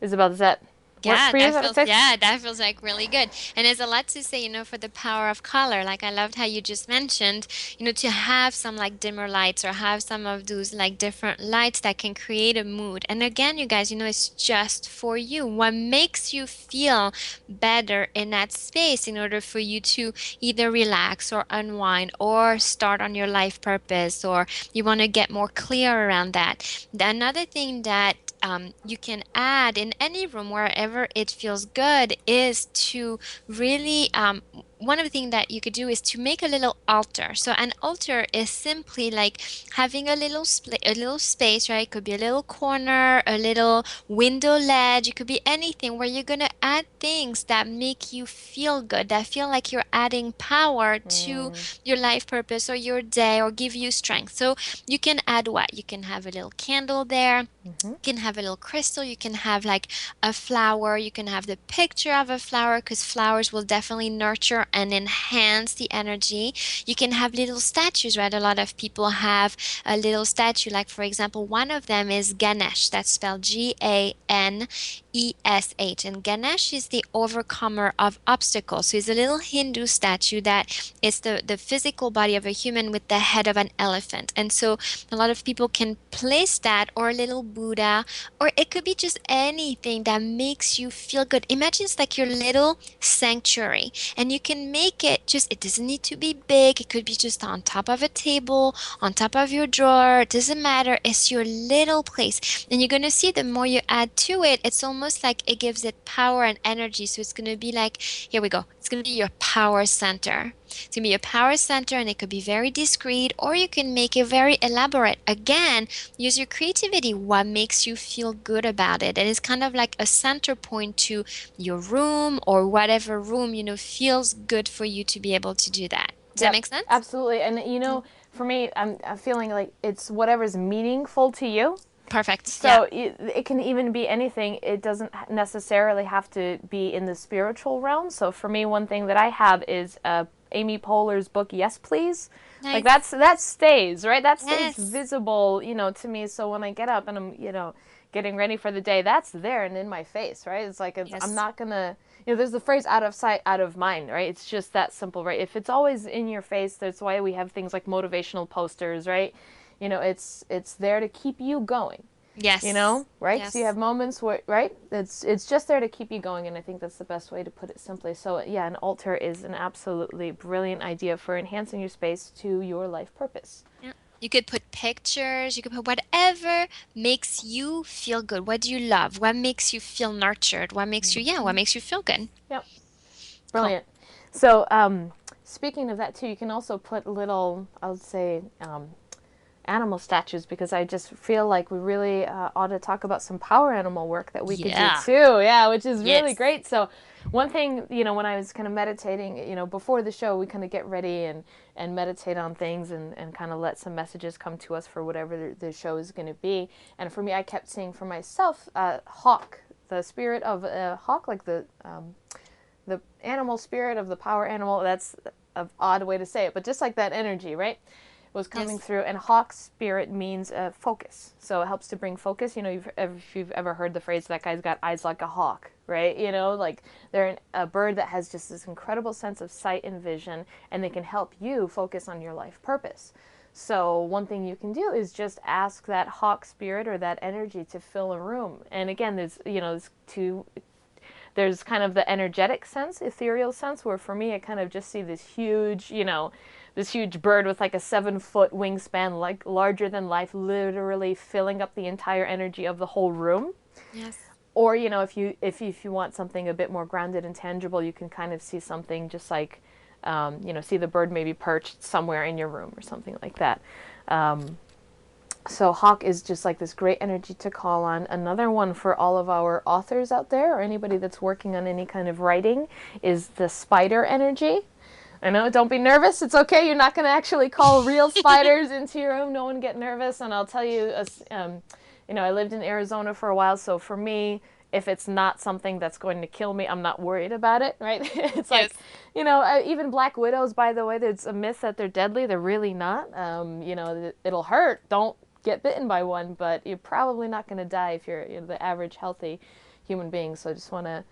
S1: Isabel, does that work
S2: Yeah,
S1: for you? Is that what it?
S2: that feels like really good. And there's a lot to say, for the power of color. Like I loved how you just mentioned, to have some like dimmer lights or have some of those like different lights that can create a mood. And again, you guys, it's just for you. What makes you feel better in that space in order for you to either relax or unwind or start on your life purpose or you want to get more clear around that. Another thing that you can add in any room wherever it feels good is to really one of the things that you could do is to make a little altar. So an altar is simply like having a little space, right? It could be a little corner, a little window ledge. It could be anything where you're gonna add things that make you feel good, that feel like you're adding power to
S1: Mm,
S2: your life purpose or your day or give you strength. So you can add what? You can have a little candle there.
S1: mm-hmm.
S2: You can have a little crystal, you can have like a flower, you can have the picture of a flower because flowers will definitely nurture and enhance the energy. You can have little statues, right? A lot of people have a little statue, like for example, one of them is Ganesh, that's spelled Ganesh. And Ganesh is the overcomer of obstacles. So he's a little Hindu statue that is the physical body of a human with the head of an elephant. And so a lot of people can place that or a little Buddha, or it could be just anything that makes you feel good. Imagine it's like your little sanctuary, and you can make it just, it doesn't need to be big. It could be just on top of a table, on top of your drawer. It doesn't matter. It's your little place. And you're going to see the more you add to it, it's almost like it gives it power and energy. So it's going to be like, here we go. It's going to be your power center. It's going to be a power center and it could be very discreet or you can make it very elaborate. Again, use your creativity. What makes you feel good about it? And it's kind of like a center point to your room or whatever room, feels good for you to be able to do that. Does that
S1: Yep,
S2: make sense?
S1: absolutely. And
S2: Mm.
S1: for me, I'm feeling like it's whatever's meaningful to you.
S2: Perfect. Yeah.
S1: So it can even be anything. It doesn't necessarily have to be in the spiritual realm. So for me, one thing that I have is Amy Poehler's book, Yes Please. Like
S2: Nice.
S1: that stays, right? That stays
S2: Yes.
S1: visible, to me. So when I get up and I'm, getting ready for the day, that's there and in my face, right? It's like I'm
S2: Yes.
S1: not gonna, there's the phrase out of sight, out of mind, right? It's just that simple, right? If it's always in your face, that's why we have things like motivational posters, right? It's there to keep you going,
S2: Yes.
S1: right? So you
S2: Yes.
S1: have moments where, right? It's just there to keep you going, and I think that's the best way to put it simply. So yeah, an altar is an absolutely brilliant idea for enhancing your space to your life purpose.
S2: Yeah. You could put pictures, you could put whatever makes you feel good. What do you love? What makes you feel nurtured? What makes you feel good?
S1: Yep,
S2: Cool.
S1: brilliant. So speaking of that too, you can also put little, I would say, animal statues, because I just feel like we really ought to talk about some power animal work that we could do
S2: Yeah.
S1: too. Yeah, which is really
S2: Yes.
S1: great. So one thing, when I was kind of meditating, before the show, we kind of get ready and meditate on things and kind of let some messages come to us for whatever the show is going to be. And for me, I kept seeing for myself, hawk, the spirit of a hawk, like the animal spirit of the power animal. That's an odd way to say it, but just like that energy, right? Was coming
S2: Yes.
S1: through. And hawk spirit means focus. So it helps to bring focus. If you've ever heard the phrase, that guy's got eyes like a hawk, right? Like they're a bird that has just this incredible sense of sight and vision, and they can help you focus on your life purpose. So one thing you can do is just ask that hawk spirit or that energy to fill a room. And again, there's two. There's kind of the energetic sense, ethereal sense, where for me I kind of just see this huge bird with like a 7 foot wingspan, like larger than life, literally filling up the entire energy of the whole room.
S2: Yes.
S1: Or if you want something a bit more grounded and tangible, you can kind of see something just like, see the bird maybe perched somewhere in your room or something like that. So hawk is just like this great energy to call on. Another one for all of our authors out there, or anybody that's working on any kind of writing, is the spider energy. I know, don't be nervous. It's okay. You're not going to actually call real spiders into your room. No one get nervous. And I'll tell you, I lived in Arizona for a while, so for me, if it's not something that's going to kill me, I'm not worried about it, right? It's like,
S2: Yes.
S1: even black widows, by the way, there's a myth that they're deadly. They're really not. It'll hurt. Don't get bitten by one, but you're probably not going to die if you're, the average healthy human being. So I just want to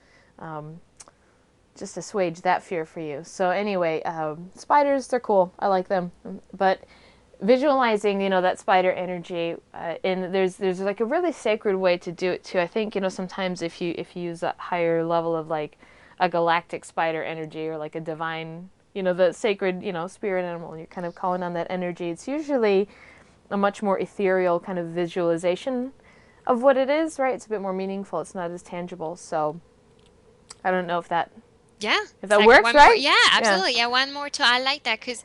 S1: just assuage that fear for you. So anyway, spiders, they're cool. I like them. But visualizing, that spider energy, and there's like a really sacred way to do it too. I think, sometimes if you use that higher level of like a galactic spider energy, or like a divine, the sacred, spirit animal, and you're kind of calling on that energy, it's usually a much more ethereal kind of visualization of what it is, right? It's a bit more meaningful. It's not as tangible. So I don't know if that
S2: Yeah,
S1: if
S2: it's
S1: that
S2: like
S1: works,
S2: one more.
S1: right?
S2: Yeah,
S1: Yeah.
S2: absolutely. Yeah, one more too. I like that because,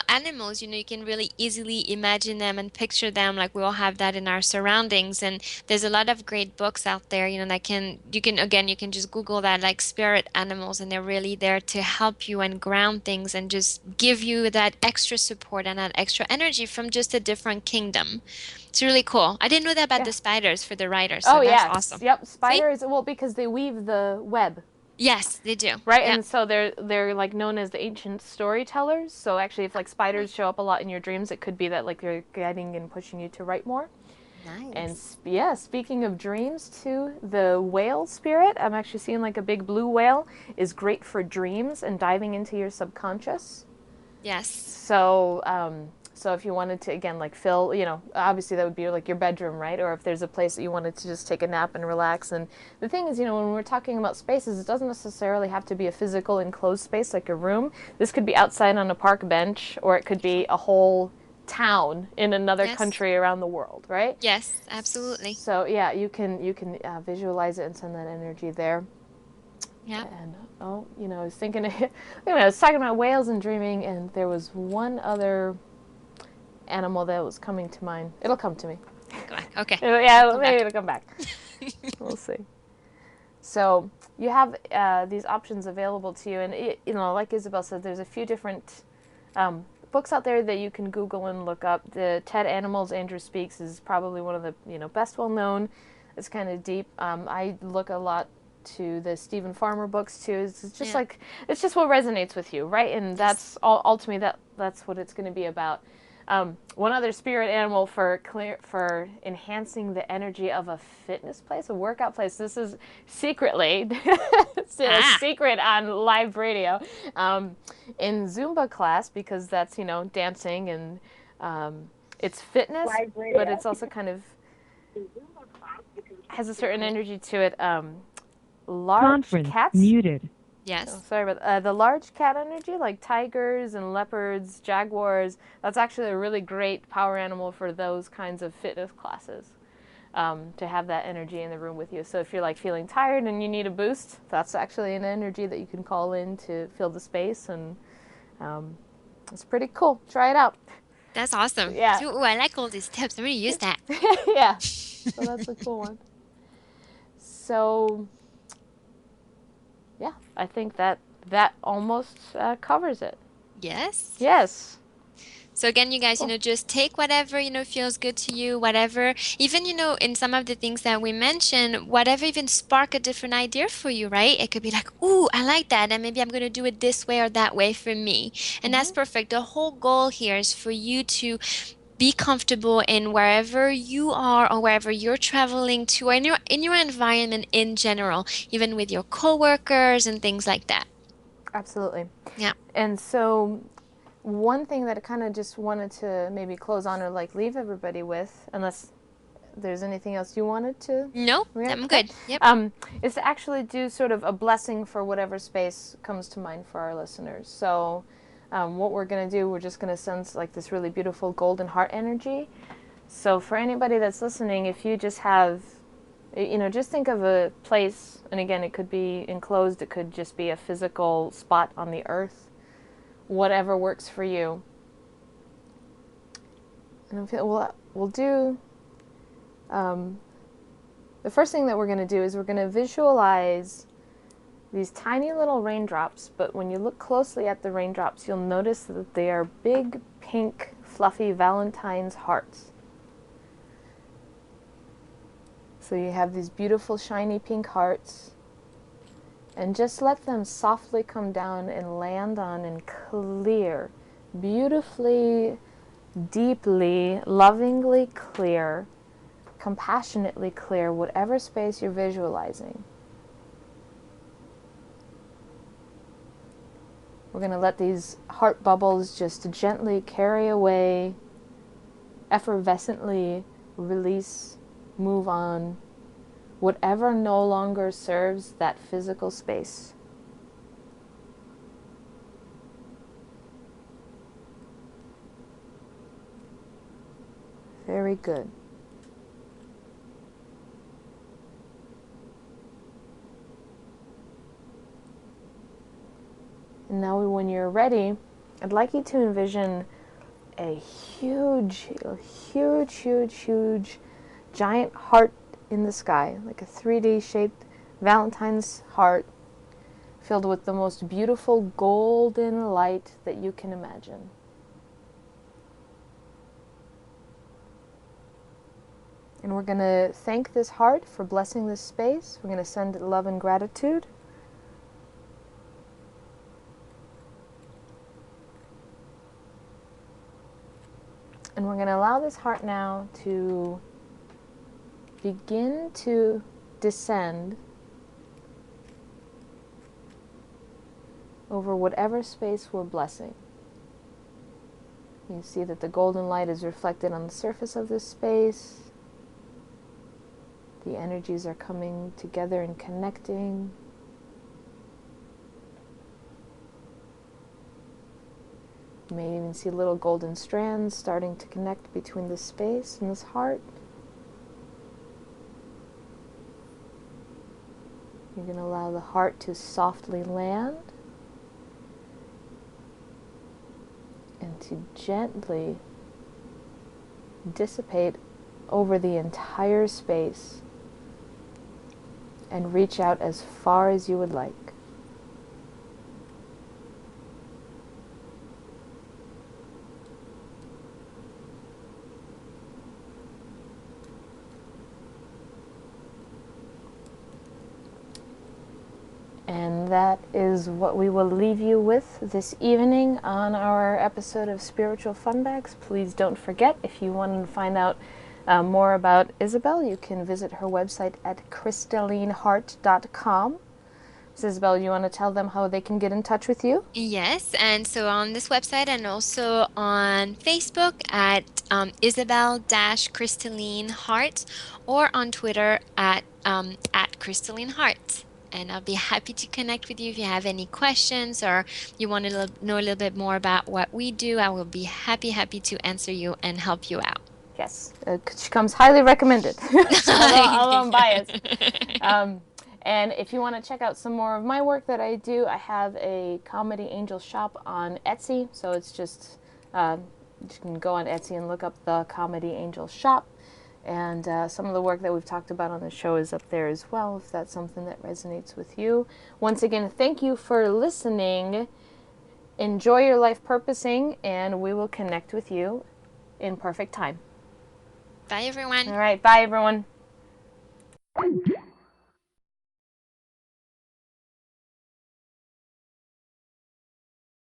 S2: animals, you can really easily imagine them and picture them. Like we all have that in our surroundings. And there's a lot of great books out there, again, you can just Google that, like spirit animals, and they're really there to help you and ground things and just give you that extra support and that extra energy from just a different kingdom. It's really cool. I didn't know that about
S1: Yeah.
S2: the spiders for the writers, so
S1: Oh
S2: that's
S1: yes.
S2: awesome.
S1: Yep.
S2: See?
S1: Spiders. Well, because they weave the web,
S2: Yes, they do.
S1: right?
S2: Yeah.
S1: And so they're like known as the ancient storytellers. So actually, if like spiders show up a lot in your dreams, it could be that like they're guiding and pushing you to write more. And
S2: Nice.
S1: yeah, speaking of dreams too, the whale spirit, I'm actually seeing like a big blue whale, is great for dreams and diving into your subconscious.
S2: Yes.
S1: So if you wanted to again like fill, obviously that would be like your bedroom, right? Or if there's a place that you wanted to just take a nap and relax. And the thing is, when we're talking about spaces, it doesn't necessarily have to be a physical enclosed space like a room. This could be outside on a park bench, or it could be a whole town in another
S2: Yes.
S1: country around the world, right?
S2: Yes, absolutely.
S1: So yeah, you can visualize it and send that energy there.
S2: Yeah.
S1: And I was thinking, I was talking about whales and dreaming, and there was one other animal that was coming to mind. It'll come to me.
S2: Go back. Okay. We'll
S1: Yeah,
S2: come
S1: maybe
S2: back.
S1: it'll come back. We'll see. So you have these options available to you, and like Isabel said, there's a few different books out there that you can Google and look up. The TED Animals Andrew Speaks is probably one of the best well known. It's kind of deep. I look a lot to the Stephen Farmer books too. It's just
S2: Yeah.
S1: like it's just what resonates with you, right? And
S2: Yes.
S1: that's all ultimately that's what it's going to be about. One other spirit animal for enhancing the energy of a fitness place, a workout place. This is secretly it's a
S2: Ah.
S1: secret on live radio in Zumba class because that's dancing and it's fitness, but it's also kind of has a certain energy to it. Large
S3: Conference
S1: cats.
S3: muted.
S1: Oh,
S2: Yes.
S1: sorry about the large cat energy, like tigers and leopards, jaguars. That's actually a really great power animal for those kinds of fitness classes. To have that energy in the room with you. So if you're like feeling tired and you need a boost, that's actually an energy that you can call in to fill the space, and it's pretty cool. Try it out.
S2: That's awesome.
S1: Yeah,
S2: So, ooh, I like all these tips. I'm going to use that.
S1: yeah. So that's a cool one. So yeah, I think that almost covers it.
S2: Yes.
S1: Yes.
S2: So again, you guys,
S1: Cool.
S2: just take whatever, feels good to you, whatever, even, in some of the things that we mentioned, whatever even spark a different idea for you, right? It could be like, ooh, I like that. And maybe I'm going to do it this way or that way for me. And that's perfect. The whole goal here is for you to be comfortable in wherever you are or wherever you're traveling to or in your environment in general, even with your coworkers and things like that.
S1: Absolutely.
S2: Yeah.
S1: And so one thing that I kind of just wanted to maybe close on or like leave everybody with, unless there's anything else you wanted to
S2: No,
S1: react,
S2: I'm
S1: okay,
S2: good. Yep.
S1: is to actually do sort of a blessing for whatever space comes to mind for our listeners. So what we're going to do, we're just going to send like this really beautiful golden heart energy. So for anybody that's listening, if you just have, just think of a place, and again, it could be enclosed, it could just be a physical spot on the earth, whatever works for you. And we'll do, the first thing that we're going to do is we're going to visualize these tiny little raindrops, but when you look closely at the raindrops, you'll notice that they are big, pink, fluffy Valentine's hearts. So you have these beautiful, shiny pink hearts, and just let them softly come down and land on and clear, beautifully, deeply, lovingly clear, compassionately clear whatever space you're visualizing. We're going to let these heart bubbles just gently carry away, effervescently release, move on, whatever no longer serves that physical space. Very good. And now when you're ready, I'd like you to envision a huge, huge, huge, huge, giant heart in the sky, like a 3D shaped Valentine's heart filled with the most beautiful golden light that you can imagine. And we're going to thank this heart for blessing this space. We're going to send it love and gratitude. And we're going to allow this heart now to begin to descend over whatever space we're blessing. You see that the golden light is reflected on the surface of this space. The energies are coming together and connecting. You may even see little golden strands starting to connect between this space and this heart. You're going to allow the heart to softly land and to gently dissipate over the entire space and reach out as far as you would like. that is what we will leave you with this evening on our episode of Spiritual Funbags. Please don't forget, if you want to find out more about Isabel, you can visit her website at crystallineheart.com. Isabel, you want to tell them how they can get in touch with you?
S2: Yes, and so on this website and also on Facebook at Isabel-Crystalline Heart, or on Twitter at Crystalline Heart. And I'll be happy to connect with you if you have any questions or you want to know a little bit more about what we do. I will be happy to answer you and help you out.
S1: Yes, she comes highly recommended, although I'm biased. And if you want to check out some more of my work that I do, I have a Comedy Angel shop on Etsy. So it's just, you can go on Etsy and look up the Comedy Angel shop. And some of the work that we've talked about on the show is up there as well, if that's something that resonates with you. Once again, thank you for listening. Enjoy your life purposing, and we will connect with you in perfect time.
S2: Bye, everyone.
S1: All right, bye, everyone.